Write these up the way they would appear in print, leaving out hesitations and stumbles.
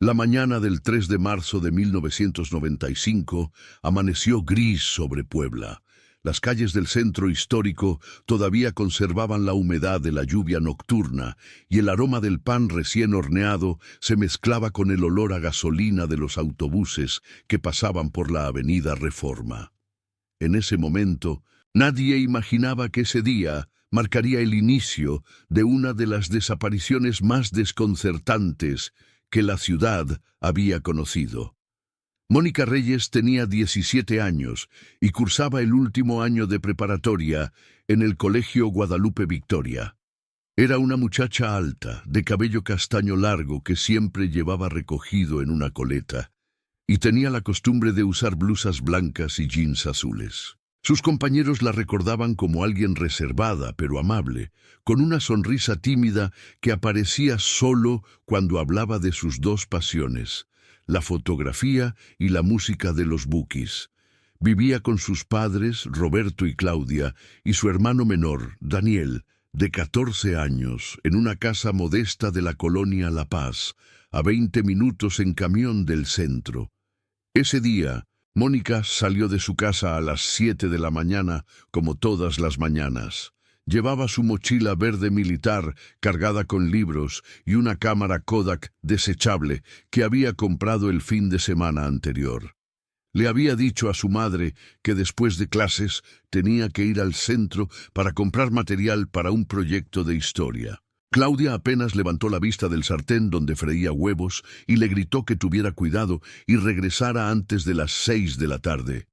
La mañana del 3 de marzo de 1995 amaneció gris sobre Puebla. Las calles del centro histórico todavía conservaban la humedad de la lluvia nocturna y el aroma del pan recién horneado se mezclaba con el olor a gasolina de los autobuses que pasaban por la avenida Reforma. En ese momento, nadie imaginaba que ese día marcaría el inicio de una de las desapariciones más desconcertantes que la ciudad había conocido. Mónica Reyes tenía 17 años y cursaba el último año de preparatoria en el Colegio Guadalupe Victoria. Era una muchacha alta, de cabello castaño largo que siempre llevaba recogido en una coleta, y tenía la costumbre de usar blusas blancas y jeans azules. Sus compañeros la recordaban como alguien reservada pero amable, con una sonrisa tímida que aparecía solo cuando hablaba de sus dos pasiones, la fotografía y la música de los Bukis. Vivía con sus padres, Roberto y Claudia, y su hermano menor, Daniel, de 14 años, en una casa modesta de la colonia La Paz, a 20 minutos en camión del centro. Ese día, Mónica salió de su casa a las 7 de la mañana, como todas las mañanas. Llevaba su mochila verde militar cargada con libros y una cámara Kodak desechable que había comprado el fin de semana anterior. Le había dicho a su madre que después de clases tenía que ir al centro para comprar material para un proyecto de historia. Claudia apenas levantó la vista del sartén donde freía huevos y le gritó que tuviera cuidado y regresara antes de las 6 de la tarde.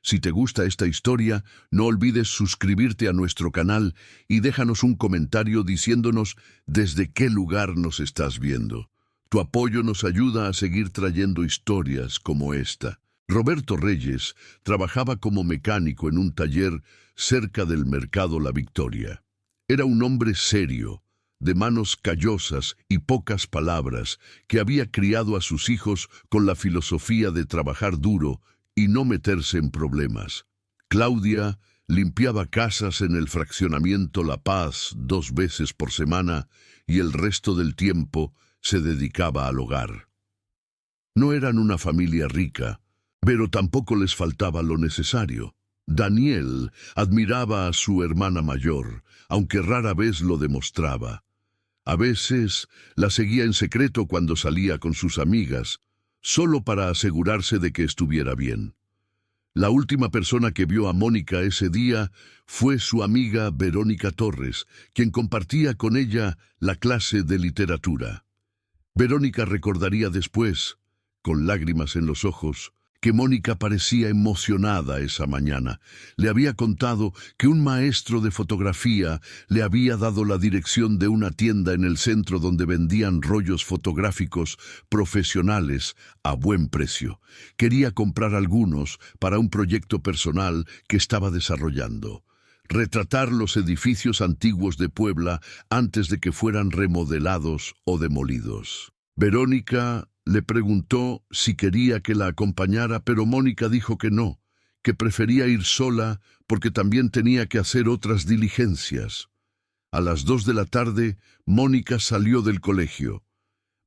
Si te gusta esta historia, no olvides suscribirte a nuestro canal y déjanos un comentario diciéndonos desde qué lugar nos estás viendo. Tu apoyo nos ayuda a seguir trayendo historias como esta. Roberto Reyes trabajaba como mecánico en un taller cerca del Mercado La Victoria. Era un hombre serio, de manos callosas y pocas palabras, que había criado a sus hijos con la filosofía de trabajar duro y no meterse en problemas. Claudia limpiaba casas en el fraccionamiento La Paz 2 veces por semana y el resto del tiempo se dedicaba al hogar. No eran una familia rica, pero tampoco les faltaba lo necesario. Daniel admiraba a su hermana mayor, aunque rara vez lo demostraba. A veces la seguía en secreto cuando salía con sus amigas, solo para asegurarse de que estuviera bien. La última persona que vio a Mónica ese día fue su amiga Verónica Torres, quien compartía con ella la clase de literatura. Verónica recordaría después, con lágrimas en los ojos, que Mónica parecía emocionada esa mañana. Le había contado que un maestro de fotografía le había dado la dirección de una tienda en el centro donde vendían rollos fotográficos profesionales a buen precio. Quería comprar algunos para un proyecto personal que estaba desarrollando: retratar los edificios antiguos de Puebla antes de que fueran remodelados o demolidos. Verónica le preguntó si quería que la acompañara, pero Mónica dijo que no, que prefería ir sola porque también tenía que hacer otras diligencias. A las 2 de la tarde, Mónica salió del colegio.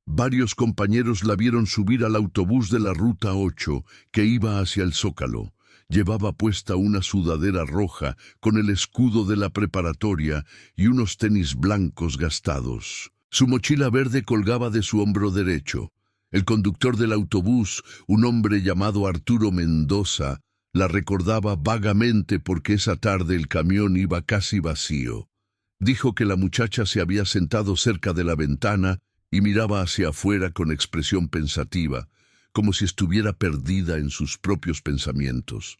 Varios compañeros la vieron subir al autobús de la Ruta 8 que iba hacia el Zócalo. Llevaba puesta una sudadera roja con el escudo de la preparatoria y unos tenis blancos gastados. Su mochila verde colgaba de su hombro derecho. El conductor del autobús, un hombre llamado Arturo Mendoza, la recordaba vagamente porque esa tarde el camión iba casi vacío. Dijo que la muchacha se había sentado cerca de la ventana y miraba hacia afuera con expresión pensativa, como si estuviera perdida en sus propios pensamientos.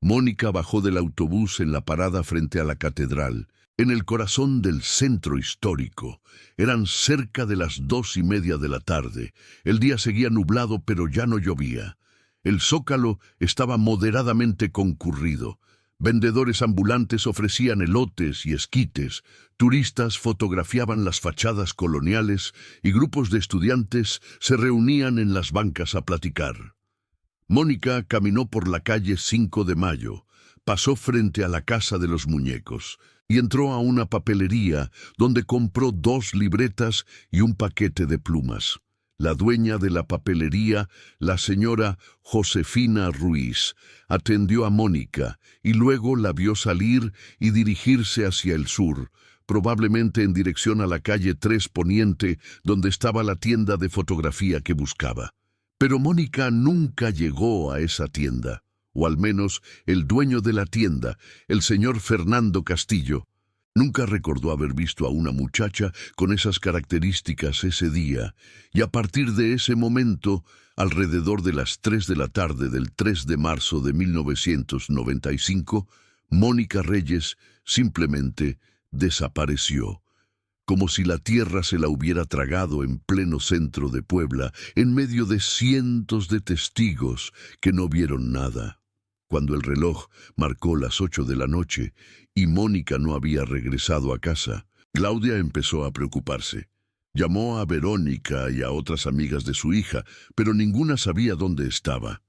Mónica bajó del autobús en la parada frente a la catedral, en el corazón del centro histórico. Eran cerca de las 2:30 de la tarde. El día seguía nublado, pero ya no llovía. El Zócalo estaba moderadamente concurrido. Vendedores ambulantes ofrecían elotes y esquites, turistas fotografiaban las fachadas coloniales y grupos de estudiantes se reunían en las bancas a platicar. Mónica caminó por la calle 5 de Mayo, pasó frente a la Casa de los Muñecos y entró a una papelería donde compró 2 libretas y un paquete de plumas. La dueña de la papelería, la señora Josefina Ruiz, atendió a Mónica y luego la vio salir y dirigirse hacia el sur, probablemente en dirección a la calle 3 Poniente, donde estaba la tienda de fotografía que buscaba. Pero Mónica nunca llegó a esa tienda, o al menos el dueño de la tienda, el señor Fernando Castillo, nunca recordó haber visto a una muchacha con esas características ese día, y a partir de ese momento, alrededor de las 3 de la tarde del 3 de marzo de 1995, Mónica Reyes simplemente desapareció, como si la tierra se la hubiera tragado en pleno centro de Puebla, en medio de cientos de testigos que no vieron nada. Cuando el reloj marcó las 8 de la noche y Mónica no había regresado a casa, Claudia empezó a preocuparse. Llamó a Verónica y a otras amigas de su hija, pero ninguna sabía dónde estaba.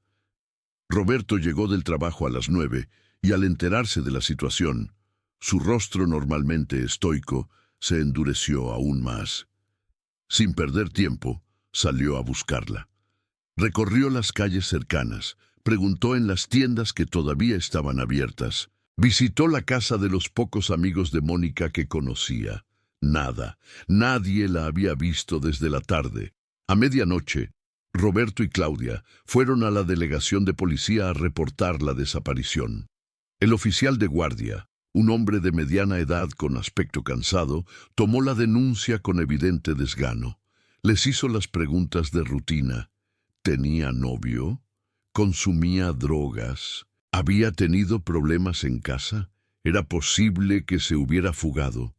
Roberto llegó del trabajo a las 9 y al enterarse de la situación, su rostro normalmente estoico se endureció aún más. Sin perder tiempo, salió a buscarla. Recorrió las calles cercanas, preguntó en las tiendas que todavía estaban abiertas. Visitó la casa de los pocos amigos de Mónica que conocía. Nada, nadie la había visto desde la tarde. A medianoche, Roberto y Claudia fueron a la delegación de policía a reportar la desaparición. El oficial de guardia, un hombre de mediana edad con aspecto cansado, tomó la denuncia con evidente desgano. Les hizo las preguntas de rutina. ¿Tenía novio? ¿Consumía drogas? ¿Había tenido problemas en casa? ¿Era posible que se hubiera fugado?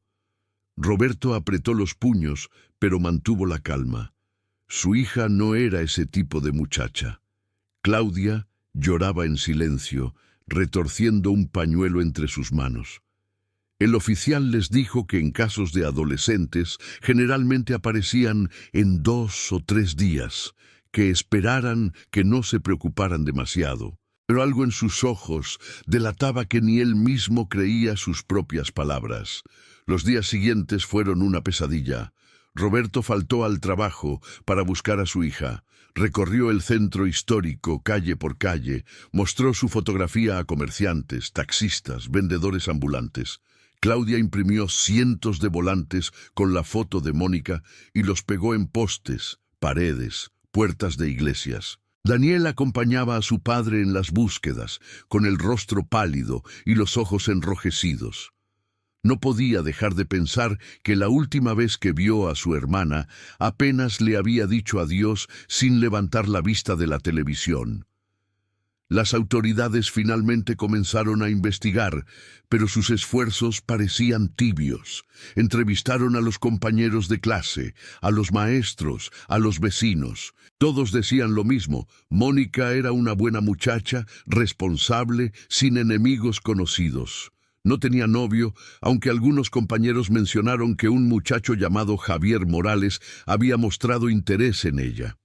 Roberto apretó los puños, pero mantuvo la calma. Su hija no era ese tipo de muchacha. Claudia lloraba en silencio, retorciendo un pañuelo entre sus manos. El oficial les dijo que en casos de adolescentes generalmente aparecían en 2 o 3 días, que esperaran, que no se preocuparan demasiado. Pero algo en sus ojos delataba que ni él mismo creía sus propias palabras. Los días siguientes fueron una pesadilla. Roberto faltó al trabajo para buscar a su hija. Recorrió el centro histórico, calle por calle, mostró su fotografía a comerciantes, taxistas, vendedores ambulantes. Claudia imprimió cientos de volantes con la foto de Mónica y los pegó en postes, paredes, puertas de iglesias. Daniel acompañaba a su padre en las búsquedas, con el rostro pálido y los ojos enrojecidos. No podía dejar de pensar que la última vez que vio a su hermana apenas le había dicho adiós sin levantar la vista de la televisión. Las autoridades finalmente comenzaron a investigar, pero sus esfuerzos parecían tibios. Entrevistaron a los compañeros de clase, a los maestros, a los vecinos. Todos decían lo mismo: Mónica era una buena muchacha, responsable, sin enemigos conocidos. No tenía novio, aunque algunos compañeros mencionaron que un muchacho llamado Javier Morales había mostrado interés en ella.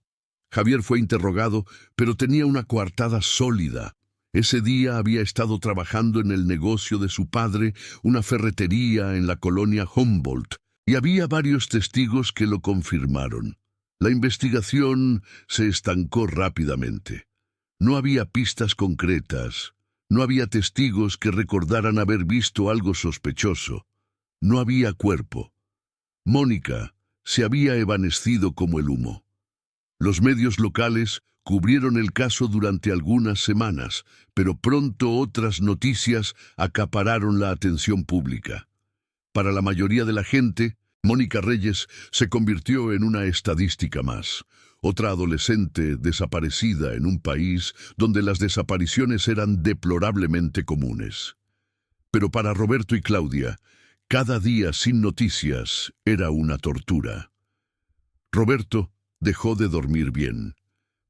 Javier fue interrogado, pero tenía una coartada sólida. Ese día había estado trabajando en el negocio de su padre, una ferretería en la colonia Humboldt, y había varios testigos que lo confirmaron. La investigación se estancó rápidamente. No había pistas concretas. No había testigos que recordaran haber visto algo sospechoso. No había cuerpo. Mónica se había evanescido como el humo. Los medios locales cubrieron el caso durante algunas semanas, pero pronto otras noticias acapararon la atención pública. Para la mayoría de la gente, Mónica Reyes se convirtió en una estadística más, otra adolescente desaparecida en un país donde las desapariciones eran deplorablemente comunes. Pero para Roberto y Claudia, cada día sin noticias era una tortura. Roberto dejó de dormir bien.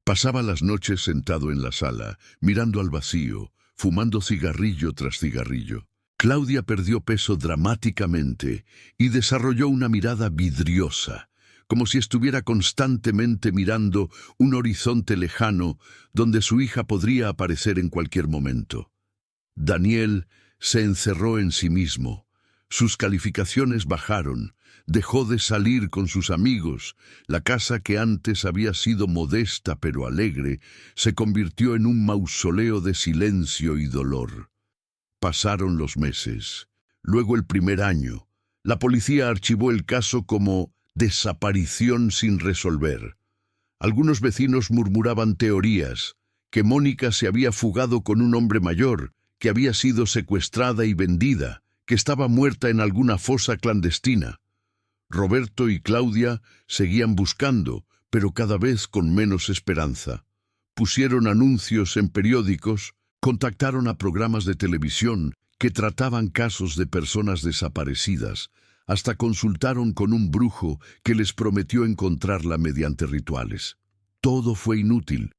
Pasaba las noches sentado en la sala, mirando al vacío, fumando cigarrillo tras cigarrillo. Claudia perdió peso dramáticamente y desarrolló una mirada vidriosa, como si estuviera constantemente mirando un horizonte lejano donde su hija podría aparecer en cualquier momento. Daniel se encerró en sí mismo. Sus calificaciones bajaron, dejó de salir con sus amigos. La casa que antes había sido modesta pero alegre se convirtió en un mausoleo de silencio y dolor. Pasaron los meses. Luego el primer año. La policía archivó el caso como desaparición sin resolver. Algunos vecinos murmuraban teorías, que Mónica se había fugado con un hombre mayor, que había sido secuestrada y vendida, que estaba muerta en alguna fosa clandestina. Roberto y Claudia seguían buscando, pero cada vez con menos esperanza. Pusieron anuncios en periódicos, contactaron a programas de televisión que trataban casos de personas desaparecidas, hasta consultaron con un brujo que les prometió encontrarla mediante rituales. Todo fue inútil.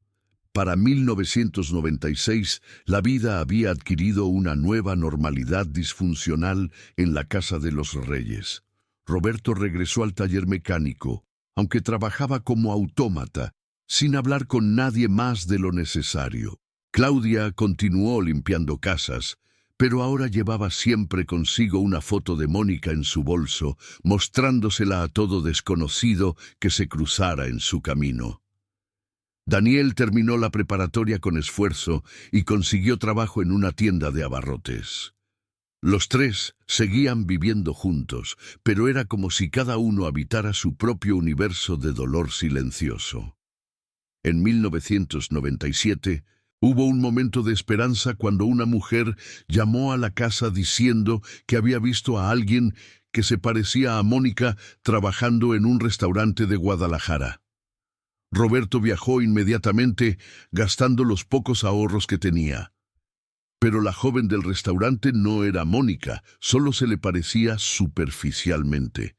Para 1996, la vida había adquirido una nueva normalidad disfuncional en la casa de los Reyes. Roberto regresó al taller mecánico, aunque trabajaba como autómata, sin hablar con nadie más de lo necesario. Claudia continuó limpiando casas, pero ahora llevaba siempre consigo una foto de Mónica en su bolso, mostrándosela a todo desconocido que se cruzara en su camino. Daniel terminó la preparatoria con esfuerzo y consiguió trabajo en una tienda de abarrotes. Los tres seguían viviendo juntos, pero era como si cada uno habitara su propio universo de dolor silencioso. En 1997, hubo un momento de esperanza cuando una mujer llamó a la casa diciendo que había visto a alguien que se parecía a Mónica trabajando en un restaurante de Guadalajara. Roberto viajó inmediatamente, gastando los pocos ahorros que tenía. Pero la joven del restaurante no era Mónica, solo se le parecía superficialmente.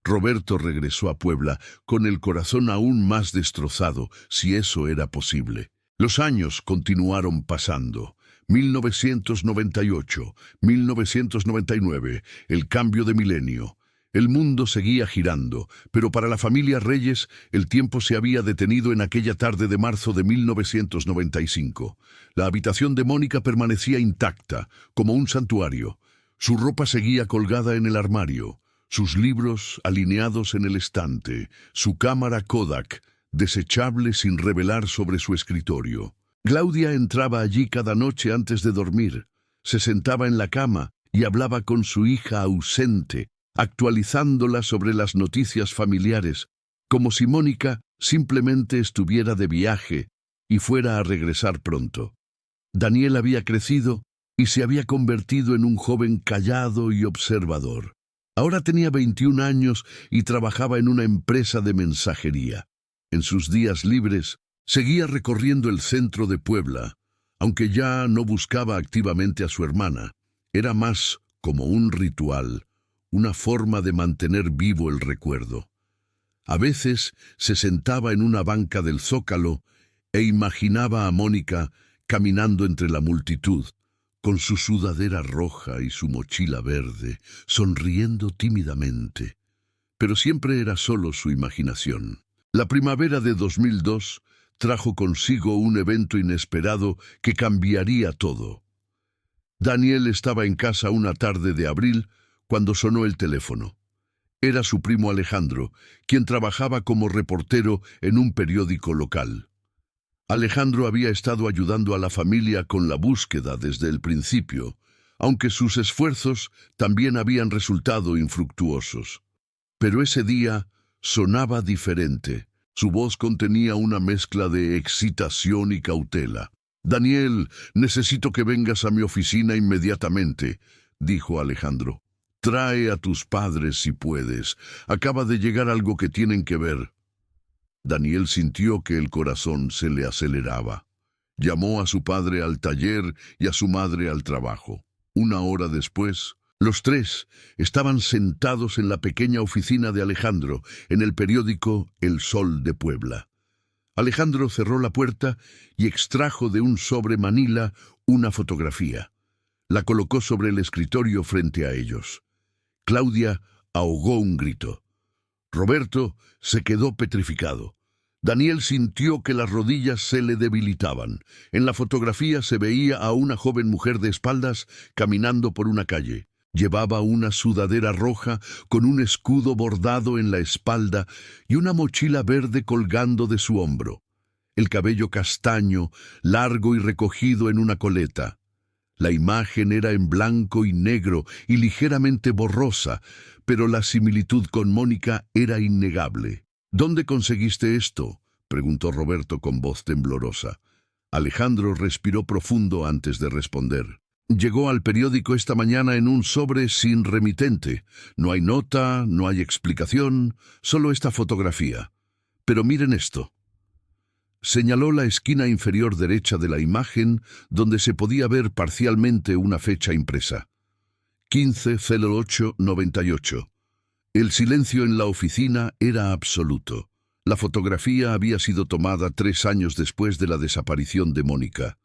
Roberto regresó a Puebla con el corazón aún más destrozado, si eso era posible. Los años continuaron pasando. 1998, 1999, el cambio de milenio. El mundo seguía girando, pero para la familia Reyes el tiempo se había detenido en aquella tarde de marzo de 1995. La habitación de Mónica permanecía intacta, como un santuario. Su ropa seguía colgada en el armario, sus libros alineados en el estante, su cámara Kodak, desechable sin revelar sobre su escritorio. Claudia entraba allí cada noche antes de dormir, se sentaba en la cama y hablaba con su hija ausente, actualizándola sobre las noticias familiares, como si Mónica simplemente estuviera de viaje y fuera a regresar pronto. Daniel había crecido y se había convertido en un joven callado y observador. Ahora tenía 21 años y trabajaba en una empresa de mensajería. En sus días libres, seguía recorriendo el centro de Puebla, aunque ya no buscaba activamente a su hermana. Era más como un ritual, una forma de mantener vivo el recuerdo. A veces se sentaba en una banca del Zócalo e imaginaba a Mónica caminando entre la multitud, con su sudadera roja y su mochila verde, sonriendo tímidamente. Pero siempre era solo su imaginación. La primavera de 2002 trajo consigo un evento inesperado que cambiaría todo. Daniel estaba en casa una tarde de abril cuando sonó el teléfono. Era su primo Alejandro, quien trabajaba como reportero en un periódico local. Alejandro había estado ayudando a la familia con la búsqueda desde el principio, aunque sus esfuerzos también habían resultado infructuosos. Pero ese día sonaba diferente. Su voz contenía una mezcla de excitación y cautela. «Daniel, necesito que vengas a mi oficina inmediatamente», dijo Alejandro. «Trae a tus padres si puedes. Acaba de llegar algo que tienen que ver». Daniel sintió que el corazón se le aceleraba. Llamó a su padre al taller y a su madre al trabajo. Una hora después, los tres estaban sentados en la pequeña oficina de Alejandro, en el periódico El Sol de Puebla. Alejandro cerró la puerta y extrajo de un sobre manila una fotografía. La colocó sobre el escritorio frente a ellos. Claudia ahogó un grito. Roberto se quedó petrificado. Daniel sintió que las rodillas se le debilitaban. En la fotografía se veía a una joven mujer de espaldas caminando por una calle. Llevaba una sudadera roja con un escudo bordado en la espalda y una mochila verde colgando de su hombro. El cabello castaño, largo y recogido en una coleta. La imagen era en blanco y negro y ligeramente borrosa, pero la similitud con Mónica era innegable. «¿Dónde conseguiste esto?», preguntó Roberto con voz temblorosa. Alejandro respiró profundo antes de responder. «Llegó al periódico esta mañana en un sobre sin remitente. No hay nota, no hay explicación, solo esta fotografía. Pero miren esto». Señaló la esquina inferior derecha de la imagen, donde se podía ver parcialmente una fecha impresa. 15/08/98. El silencio en la oficina era absoluto. La fotografía había sido tomada 3 años después de la desaparición de Mónica.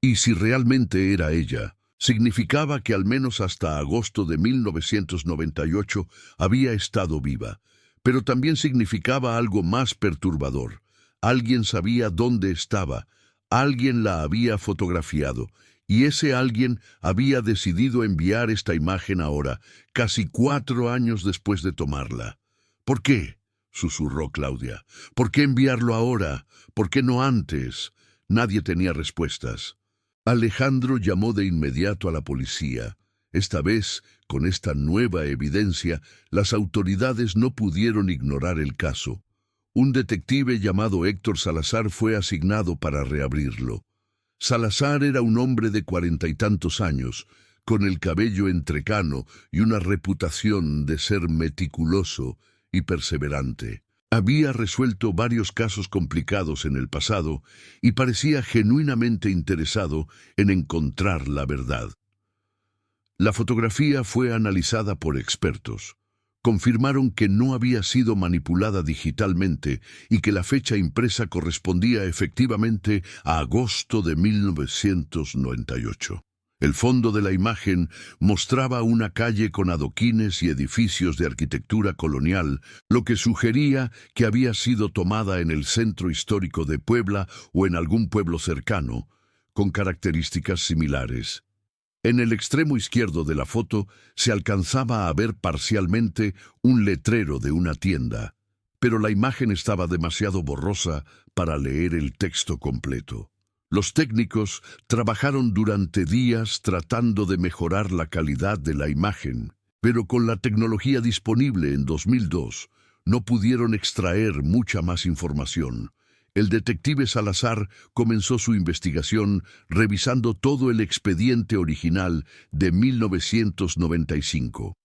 Y si realmente era ella, significaba que al menos hasta agosto de 1998 había estado viva. Pero también significaba algo más perturbador. Alguien sabía dónde estaba, alguien la había fotografiado, y ese alguien había decidido enviar esta imagen ahora, casi 4 años después de tomarla. «¿Por qué?», susurró Claudia. «¿Por qué enviarlo ahora? ¿Por qué no antes?». Nadie tenía respuestas. Alejandro llamó de inmediato a la policía. Esta vez, con esta nueva evidencia, las autoridades no pudieron ignorar el caso. Un detective llamado Héctor Salazar fue asignado para reabrirlo. Salazar era un hombre de 40 y tantos años, con el cabello entrecano y una reputación de ser meticuloso y perseverante. Había resuelto varios casos complicados en el pasado y parecía genuinamente interesado en encontrar la verdad. La fotografía fue analizada por expertos. Confirmaron que no había sido manipulada digitalmente y que la fecha impresa correspondía efectivamente a agosto de 1998. El fondo de la imagen mostraba una calle con adoquines y edificios de arquitectura colonial, lo que sugería que había sido tomada en el centro histórico de Puebla o en algún pueblo cercano, con características similares. En el extremo izquierdo de la foto se alcanzaba a ver parcialmente un letrero de una tienda, pero la imagen estaba demasiado borrosa para leer el texto completo. Los técnicos trabajaron durante días tratando de mejorar la calidad de la imagen, pero con la tecnología disponible en 2002 no pudieron extraer mucha más información. El detective Salazar comenzó su investigación revisando todo el expediente original de 1995.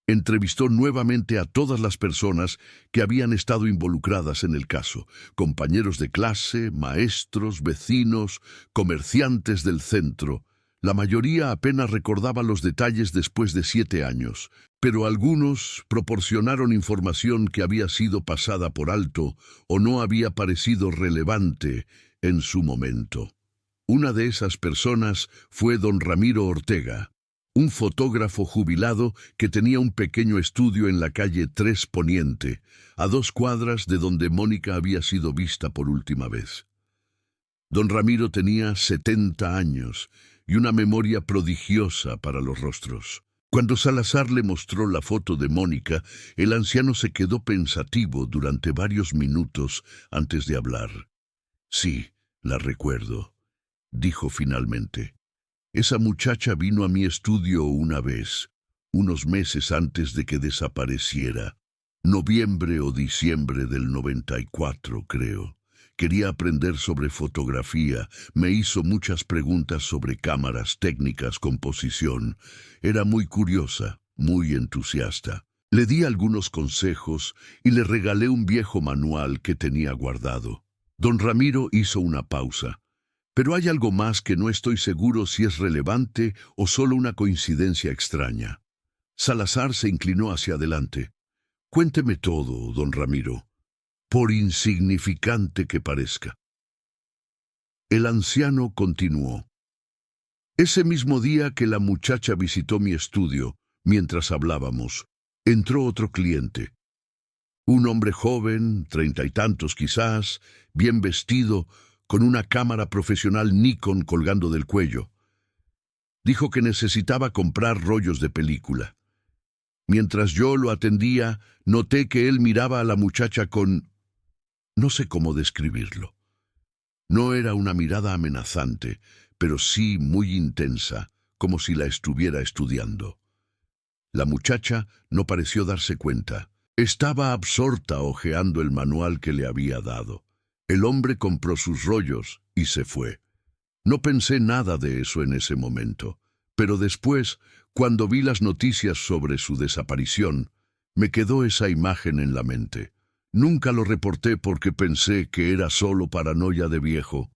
Entrevistó nuevamente a todas las personas que habían estado involucradas en el caso, compañeros de clase, maestros, vecinos, comerciantes del centro. La mayoría apenas recordaba los detalles después de 7 años, pero algunos proporcionaron información que había sido pasada por alto o no había parecido relevante en su momento. Una de esas personas fue don Ramiro Ortega, un fotógrafo jubilado que tenía un pequeño estudio en la calle 3 Poniente, a 2 cuadras de donde Mónica había sido vista por última vez. Don Ramiro tenía 70 años y una memoria prodigiosa para los rostros. Cuando Salazar le mostró la foto de Mónica, el anciano se quedó pensativo durante varios minutos antes de hablar. «Sí, la recuerdo», dijo finalmente. «Esa muchacha vino a mi estudio una vez, unos meses antes de que desapareciera. Noviembre o diciembre del 94, creo. Quería aprender sobre fotografía, me hizo muchas preguntas sobre cámaras, técnicas, composición. Era muy curiosa, muy entusiasta. Le di algunos consejos y le regalé un viejo manual que tenía guardado». Don Ramiro hizo una pausa. «Pero hay algo más que no estoy seguro si es relevante o solo una coincidencia extraña». Salazar se inclinó hacia adelante. «Cuénteme todo, don Ramiro, por insignificante que parezca». El anciano continuó. «Ese mismo día que la muchacha visitó mi estudio, mientras hablábamos, entró otro cliente. Un hombre joven, 30 y tantos quizás, bien vestido, con una cámara profesional Nikon colgando del cuello. Dijo que necesitaba comprar rollos de película. Mientras yo lo atendía, noté que él miraba a la muchacha con... no sé cómo describirlo. No era una mirada amenazante, pero sí muy intensa, como si la estuviera estudiando. La muchacha no pareció darse cuenta. Estaba absorta hojeando el manual que le había dado. El hombre compró sus rollos y se fue. No pensé nada de eso en ese momento, pero después, cuando vi las noticias sobre su desaparición, me quedó esa imagen en la mente. Nunca lo reporté porque pensé que era solo paranoia de viejo.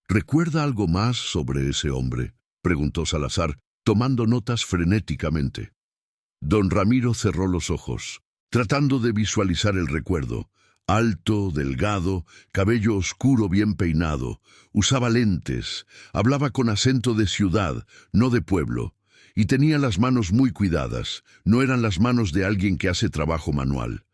¿Recuerda algo más sobre ese hombre?, preguntó Salazar, tomando notas frenéticamente. Don Ramiro cerró los ojos, tratando de visualizar el recuerdo. Alto, delgado, cabello oscuro bien peinado, usaba lentes, hablaba con acento de ciudad, no de pueblo, y tenía las manos muy cuidadas, no eran las manos de alguien que hace trabajo manual.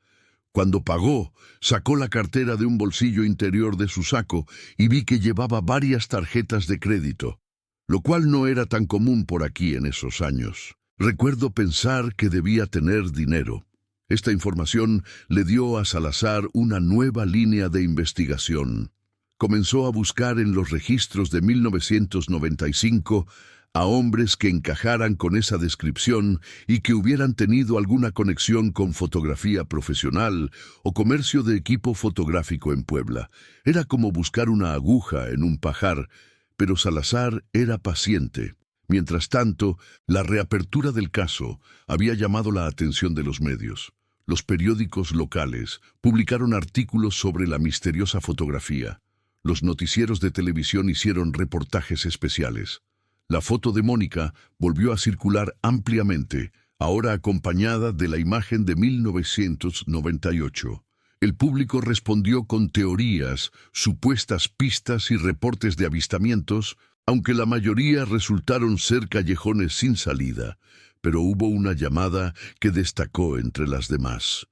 Cuando pagó, sacó la cartera de un bolsillo interior de su saco y vi que llevaba varias tarjetas de crédito, lo cual no era tan común por aquí en esos años. Recuerdo pensar que debía tener dinero. Esta información le dio a Salazar una nueva línea de investigación. Comenzó a buscar en los registros de 1995 a hombres que encajaran con esa descripción y que hubieran tenido alguna conexión con fotografía profesional o comercio de equipo fotográfico en Puebla. Era como buscar una aguja en un pajar, pero Salazar era paciente. Mientras tanto, la reapertura del caso había llamado la atención de los medios. Los periódicos locales publicaron artículos sobre la misteriosa fotografía. Los noticieros de televisión hicieron reportajes especiales. La foto de Mónica volvió a circular ampliamente, ahora acompañada de la imagen de 1998. El público respondió con teorías, supuestas pistas y reportes de avistamientos, aunque la mayoría resultaron ser callejones sin salida, pero hubo una llamada que destacó entre las demás.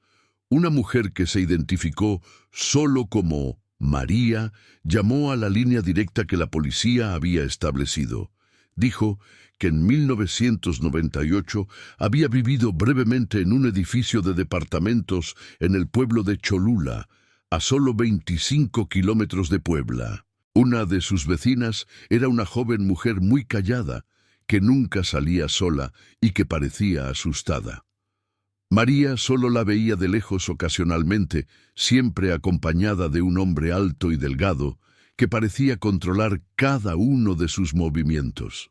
Una mujer que se identificó solo como María llamó a la línea directa que la policía había establecido. Dijo que en 1998 había vivido brevemente en un edificio de departamentos en el pueblo de Cholula, a solo 25 kilómetros de Puebla. Una de sus vecinas era una joven mujer muy callada, que nunca salía sola y que parecía asustada. María solo la veía de lejos ocasionalmente, siempre acompañada de un hombre alto y delgado, que parecía controlar cada uno de sus movimientos.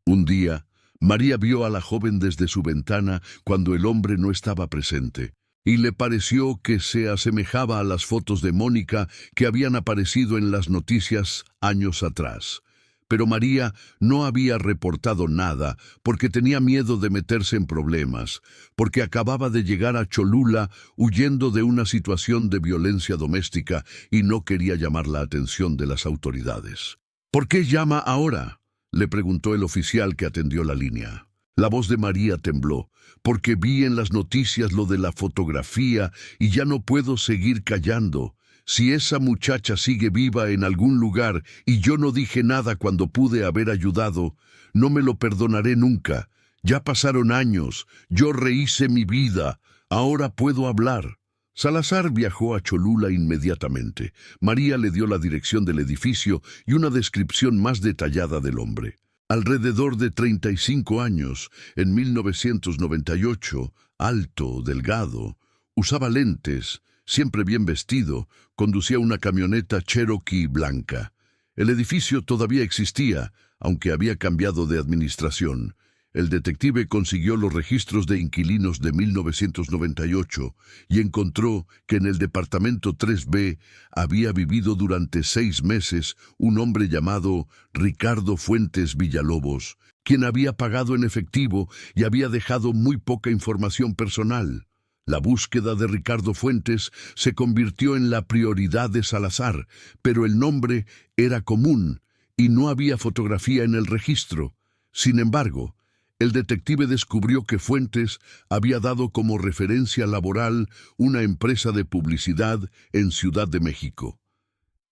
Un día, María vio a la joven desde su ventana cuando el hombre no estaba presente, y le pareció que se asemejaba a las fotos de Mónica que habían aparecido en las noticias años atrás. Pero María no había reportado nada porque tenía miedo de meterse en problemas, porque acababa de llegar a Cholula huyendo de una situación de violencia doméstica y no quería llamar la atención de las autoridades. ¿Por qué llama ahora?, le preguntó el oficial que atendió la línea. La voz de María tembló, porque vi en las noticias lo de la fotografía y ya no puedo seguir callando. Si esa muchacha sigue viva en algún lugar y yo no dije nada cuando pude haber ayudado, no me lo perdonaré nunca. Ya pasaron años, yo rehice mi vida, ahora puedo hablar. Salazar viajó a Cholula inmediatamente. María le dio la dirección del edificio y una descripción más detallada del hombre. Alrededor de 35 años, en 1998, alto, delgado, usaba lentes, siempre bien vestido, conducía una camioneta Cherokee blanca. El edificio todavía existía, aunque había cambiado de administración. El detective consiguió los registros de inquilinos de 1998 y encontró que en el departamento 3B había vivido durante 6 meses un hombre llamado Ricardo Fuentes Villalobos, quien había pagado en efectivo y había dejado muy poca información personal. La búsqueda de Ricardo Fuentes se convirtió en la prioridad de Salazar, pero el nombre era común y no había fotografía en el registro. Sin embargo, el detective descubrió que Fuentes había dado como referencia laboral una empresa de publicidad en Ciudad de México.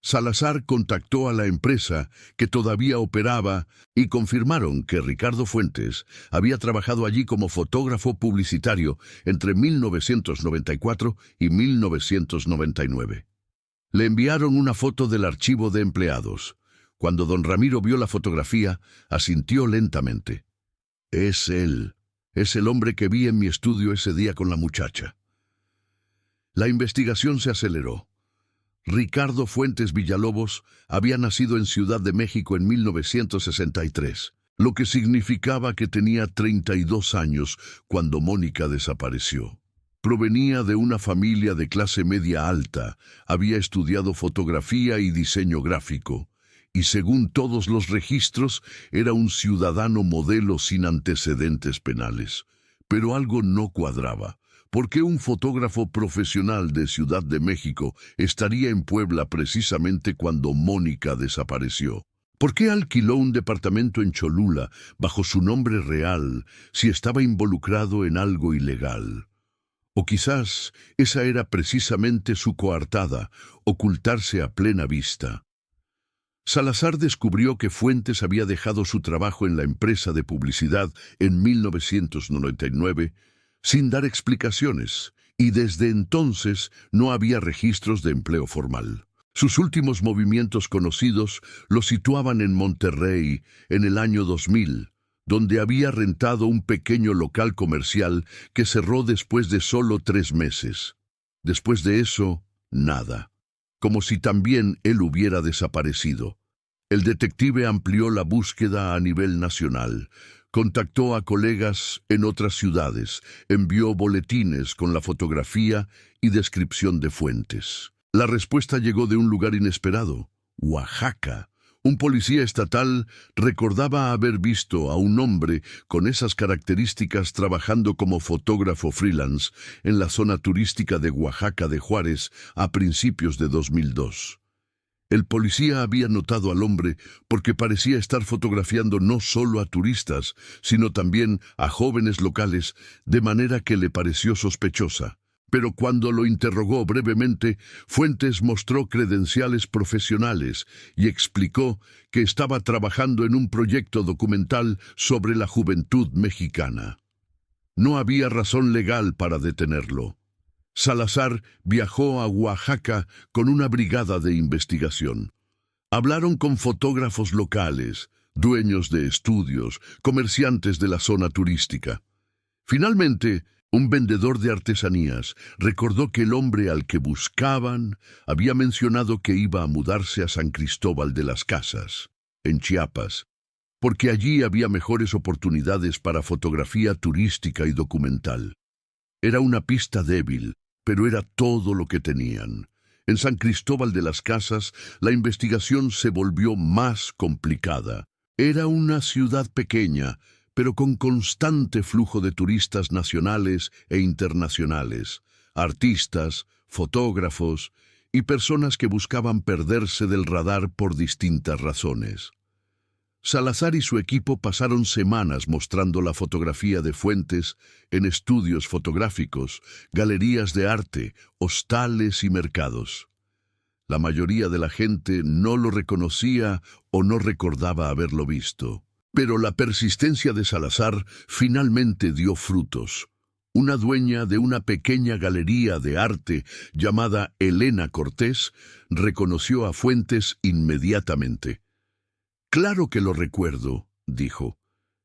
Salazar contactó a la empresa que todavía operaba y confirmaron que Ricardo Fuentes había trabajado allí como fotógrafo publicitario entre 1994 y 1999. Le enviaron una foto del archivo de empleados. Cuando don Ramiro vio la fotografía, asintió lentamente. Es él. Es el hombre que vi en mi estudio ese día con la muchacha. La investigación se aceleró. Ricardo Fuentes Villalobos había nacido en Ciudad de México en 1963, lo que significaba que tenía 32 años cuando Mónica desapareció. Provenía de una familia de clase media alta, había estudiado fotografía y diseño gráfico, y según todos los registros era un ciudadano modelo sin antecedentes penales. Pero algo no cuadraba. ¿Por qué un fotógrafo profesional de Ciudad de México estaría en Puebla precisamente cuando Mónica desapareció? ¿Por qué alquiló un departamento en Cholula bajo su nombre real si estaba involucrado en algo ilegal? O quizás esa era precisamente su coartada, ocultarse a plena vista. Salazar descubrió que Fuentes había dejado su trabajo en la empresa de publicidad en 1999 sin dar explicaciones, y desde entonces no había registros de empleo formal. Sus últimos movimientos conocidos lo situaban en Monterrey en el año 2000, donde había rentado un pequeño local comercial que cerró después de solo 3 meses. Después de eso, nada. Como si también él hubiera desaparecido. El detective amplió la búsqueda a nivel nacional. Contactó a colegas en otras ciudades, envió boletines con la fotografía y descripción de Fuentes. La respuesta llegó de un lugar inesperado, Oaxaca. Un policía estatal recordaba haber visto a un hombre con esas características trabajando como fotógrafo freelance en la zona turística de Oaxaca de Juárez a principios de 2002. El policía había notado al hombre porque parecía estar fotografiando no solo a turistas, sino también a jóvenes locales, de manera que le pareció sospechosa. Pero cuando lo interrogó brevemente, Fuentes mostró credenciales profesionales y explicó que estaba trabajando en un proyecto documental sobre la juventud mexicana. No había razón legal para detenerlo. Salazar viajó a Oaxaca con una brigada de investigación. Hablaron con fotógrafos locales, dueños de estudios, comerciantes de la zona turística. Finalmente, un vendedor de artesanías recordó que el hombre al que buscaban había mencionado que iba a mudarse a San Cristóbal de las Casas, en Chiapas, porque allí había mejores oportunidades para fotografía turística y documental. Era una pista débil, pero era todo lo que tenían. En San Cristóbal de las Casas, la investigación se volvió más complicada. Era una ciudad pequeña, pero con constante flujo de turistas nacionales e internacionales, artistas, fotógrafos y personas que buscaban perderse del radar por distintas razones. Salazar y su equipo pasaron semanas mostrando la fotografía de Fuentes en estudios fotográficos, galerías de arte, hostales y mercados. La mayoría de la gente no lo reconocía o no recordaba haberlo visto. Pero la persistencia de Salazar finalmente dio frutos. Una dueña de una pequeña galería de arte llamada Elena Cortés reconoció a Fuentes inmediatamente. «Claro que lo recuerdo», dijo.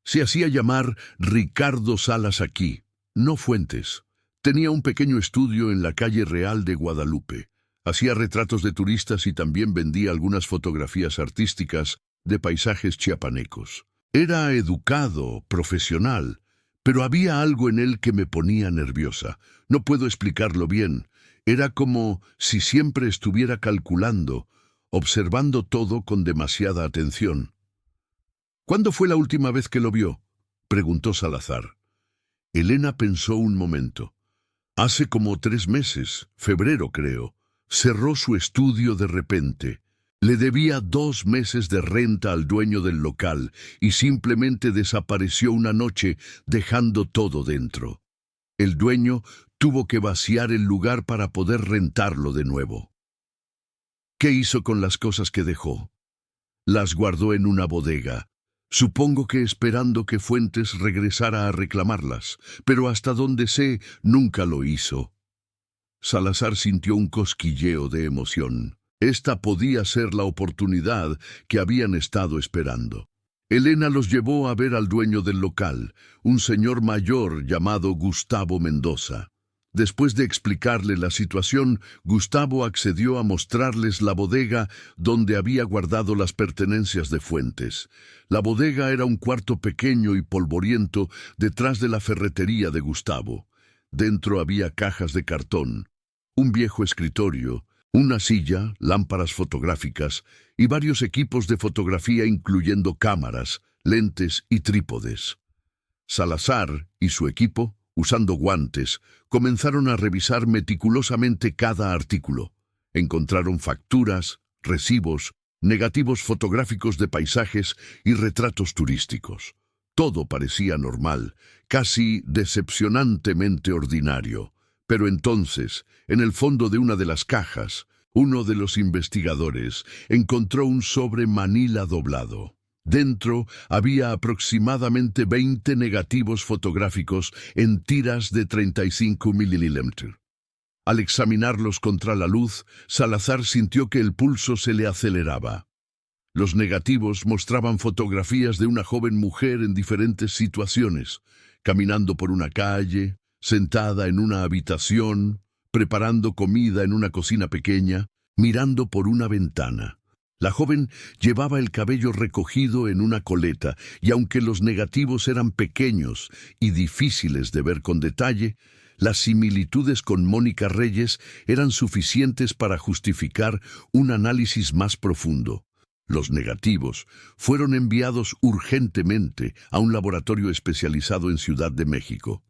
«Se hacía llamar Ricardo Salas aquí, no Fuentes. Tenía un pequeño estudio en la calle Real de Guadalupe. Hacía retratos de turistas y también vendía algunas fotografías artísticas de paisajes chiapanecos. Era educado, profesional, pero había algo en él que me ponía nerviosa. No puedo explicarlo bien. Era como si siempre estuviera calculando, observando todo con demasiada atención». «¿Cuándo fue la última vez que lo vio?», preguntó Salazar. Elena pensó un momento. «Hace como 3 meses, febrero creo. Cerró su estudio de repente. Le debía 2 meses de renta al dueño del local y simplemente desapareció una noche dejando todo dentro. El dueño tuvo que vaciar el lugar para poder rentarlo de nuevo». ¿Qué hizo con las cosas que dejó? Las guardó en una bodega. Supongo que esperando que Fuentes regresara a reclamarlas, pero hasta donde sé, nunca lo hizo. Salazar sintió un cosquilleo de emoción. Esta podía ser la oportunidad que habían estado esperando. Elena los llevó a ver al dueño del local, un señor mayor llamado Gustavo Mendoza. Después de explicarle la situación, Gustavo accedió a mostrarles la bodega donde había guardado las pertenencias de Fuentes. La bodega era un cuarto pequeño y polvoriento detrás de la ferretería de Gustavo. Dentro había cajas de cartón, un viejo escritorio, una silla, lámparas fotográficas y varios equipos de fotografía incluyendo cámaras, lentes y trípodes. Salazar y su equipo, usando guantes, comenzaron a revisar meticulosamente cada artículo. Encontraron facturas, recibos, negativos fotográficos de paisajes y retratos turísticos. Todo parecía normal, casi decepcionantemente ordinario. Pero entonces, en el fondo de una de las cajas, uno de los investigadores encontró un sobre manila doblado. Dentro había aproximadamente 20 negativos fotográficos en tiras de 35 milímetros. Al examinarlos contra la luz, Salazar sintió que el pulso se le aceleraba. Los negativos mostraban fotografías de una joven mujer en diferentes situaciones, caminando por una calle, sentada en una habitación, preparando comida en una cocina pequeña, mirando por una ventana. La joven llevaba el cabello recogido en una coleta, y aunque los negativos eran pequeños y difíciles de ver con detalle, las similitudes con Mónica Reyes eran suficientes para justificar un análisis más profundo. Los negativos fueron enviados urgentemente a un laboratorio especializado en Ciudad de México.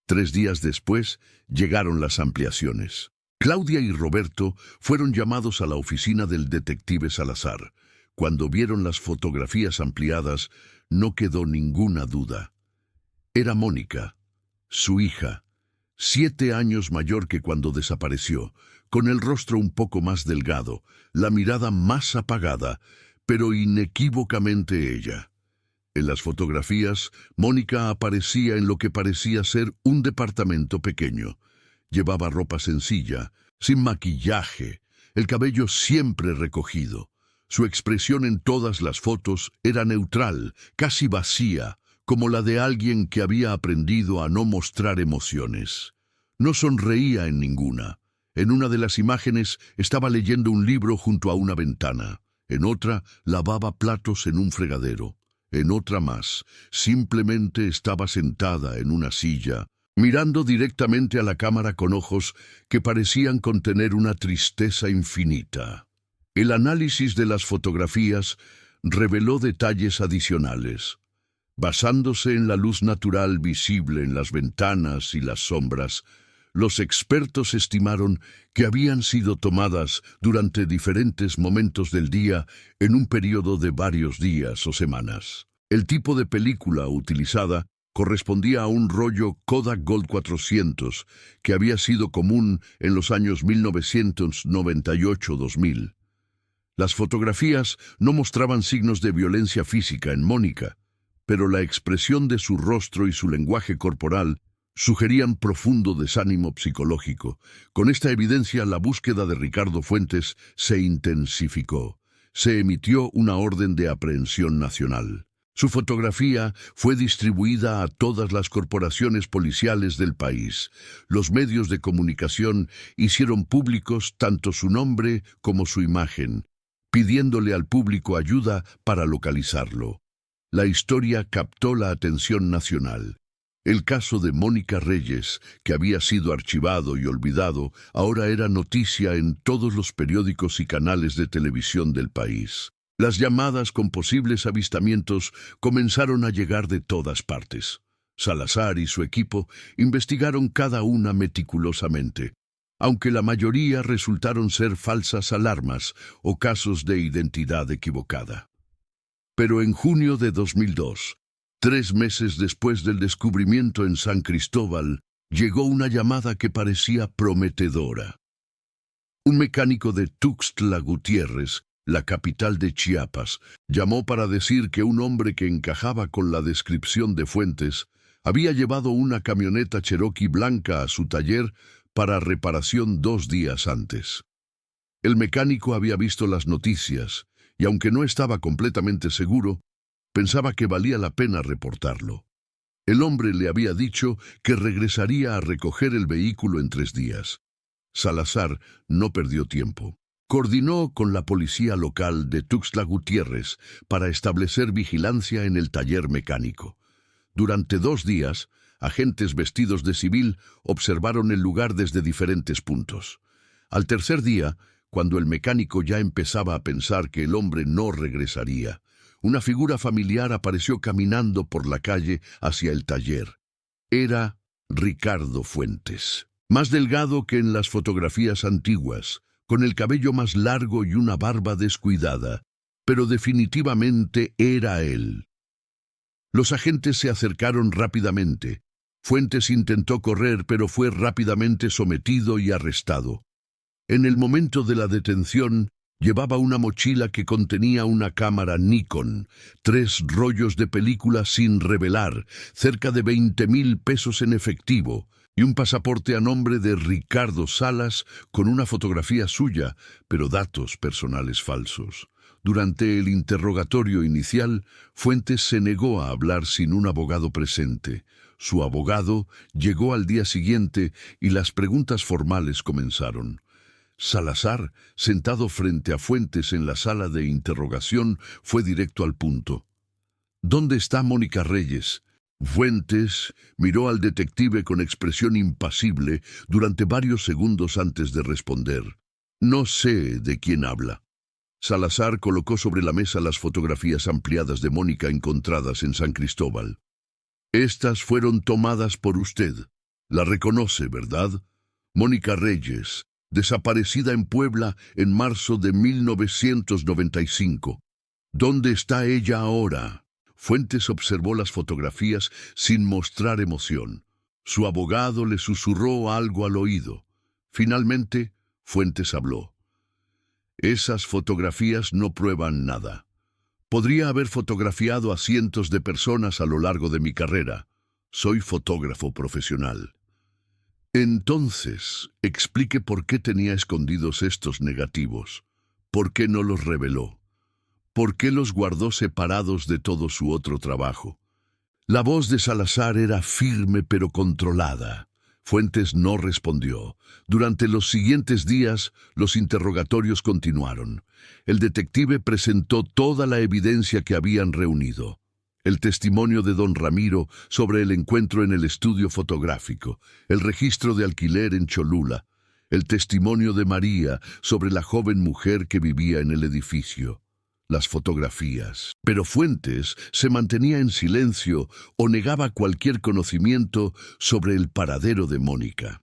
3 días después, llegaron las ampliaciones. Claudia y Roberto fueron llamados a la oficina del detective Salazar. Cuando vieron las fotografías ampliadas, no quedó ninguna duda. Era Mónica, su hija, 7 años mayor que cuando desapareció, con el rostro un poco más delgado, la mirada más apagada, pero inequívocamente ella. En las fotografías, Mónica aparecía en lo que parecía ser un departamento pequeño. Llevaba ropa sencilla, sin maquillaje, el cabello siempre recogido. Su expresión en todas las fotos era neutral, casi vacía, como la de alguien que había aprendido a no mostrar emociones. No sonreía en ninguna. En una de las imágenes estaba leyendo un libro junto a una ventana. En otra, lavaba platos en un fregadero. En otra más, simplemente estaba sentada en una silla, mirando directamente a la cámara con ojos que parecían contener una tristeza infinita. El análisis de las fotografías reveló detalles adicionales. Basándose en la luz natural visible en las ventanas y las sombras, los expertos estimaron que habían sido tomadas durante diferentes momentos del día en un periodo de varios días o semanas. El tipo de película utilizada correspondía a un rollo Kodak Gold 400 que había sido común en los años 1998-2000. Las fotografías no mostraban signos de violencia física en Mónica, pero la expresión de su rostro y su lenguaje corporal sugerían profundo desánimo psicológico. Con esta evidencia, la búsqueda de Ricardo Fuentes se intensificó. Se emitió una orden de aprehensión nacional. Su fotografía fue distribuida a todas las corporaciones policiales del país. Los medios de comunicación hicieron públicos tanto su nombre como su imagen, pidiéndole al público ayuda para localizarlo. La historia captó la atención nacional. El caso de Mónica Reyes, que había sido archivado y olvidado, ahora era noticia en todos los periódicos y canales de televisión del país. Las llamadas con posibles avistamientos comenzaron a llegar de todas partes. Salazar y su equipo investigaron cada una meticulosamente, aunque la mayoría resultaron ser falsas alarmas o casos de identidad equivocada. Pero en junio de 2002, 3 meses después del descubrimiento en San Cristóbal, llegó una llamada que parecía prometedora. Un mecánico de Tuxtla Gutiérrez, la capital de Chiapas, llamó para decir que un hombre que encajaba con la descripción de Fuentes había llevado una camioneta Cherokee blanca a su taller para reparación 2 días antes. El mecánico había visto las noticias y, aunque no estaba completamente seguro, pensaba que valía la pena reportarlo. El hombre le había dicho que regresaría a recoger el vehículo en 3 días. Salazar no perdió tiempo. Coordinó con la policía local de Tuxtla Gutiérrez para establecer vigilancia en el taller mecánico. Durante 2 días, agentes vestidos de civil observaron el lugar desde diferentes puntos. Al tercer día, cuando el mecánico ya empezaba a pensar que el hombre no regresaría, una figura familiar apareció caminando por la calle hacia el taller. Era Ricardo Fuentes. Más delgado que en las fotografías antiguas, con el cabello más largo y una barba descuidada, pero definitivamente era él. Los agentes se acercaron rápidamente. Fuentes intentó correr, pero fue rápidamente sometido y arrestado. En el momento de la detención, llevaba una mochila que contenía una cámara Nikon, 3 rollos de película sin revelar, cerca de 20,000 pesos en efectivo, y un pasaporte a nombre de Ricardo Salas con una fotografía suya, pero datos personales falsos. Durante el interrogatorio inicial, Fuentes se negó a hablar sin un abogado presente. Su abogado llegó al día siguiente y las preguntas formales comenzaron. Salazar, sentado frente a Fuentes en la sala de interrogación, fue directo al punto. ¿Dónde está Mónica Reyes? Fuentes miró al detective con expresión impasible durante varios segundos antes de responder. No sé de quién habla. Salazar colocó sobre la mesa las fotografías ampliadas de Mónica encontradas en San Cristóbal. Estas fueron tomadas por usted. La reconoce, ¿verdad? Mónica Reyes, desaparecida en Puebla en marzo de 1995. ¿Dónde está ella ahora? Fuentes observó las fotografías sin mostrar emoción. Su abogado le susurró algo al oído. Finalmente, Fuentes habló. Esas fotografías no prueban nada. Podría haber fotografiado a cientos de personas a lo largo de mi carrera. Soy fotógrafo profesional. Entonces, explique por qué tenía escondidos estos negativos. ¿Por qué no los reveló? ¿Por qué los guardó separados de todo su otro trabajo? La voz de Salazar era firme pero controlada. Fuentes no respondió. Durante los siguientes días, los interrogatorios continuaron. El detective presentó toda la evidencia que habían reunido. El testimonio de don Ramiro sobre el encuentro en el estudio fotográfico, el registro de alquiler en Cholula, el testimonio de María sobre la joven mujer que vivía en el edificio, las fotografías. Pero Fuentes se mantenía en silencio o negaba cualquier conocimiento sobre el paradero de Mónica.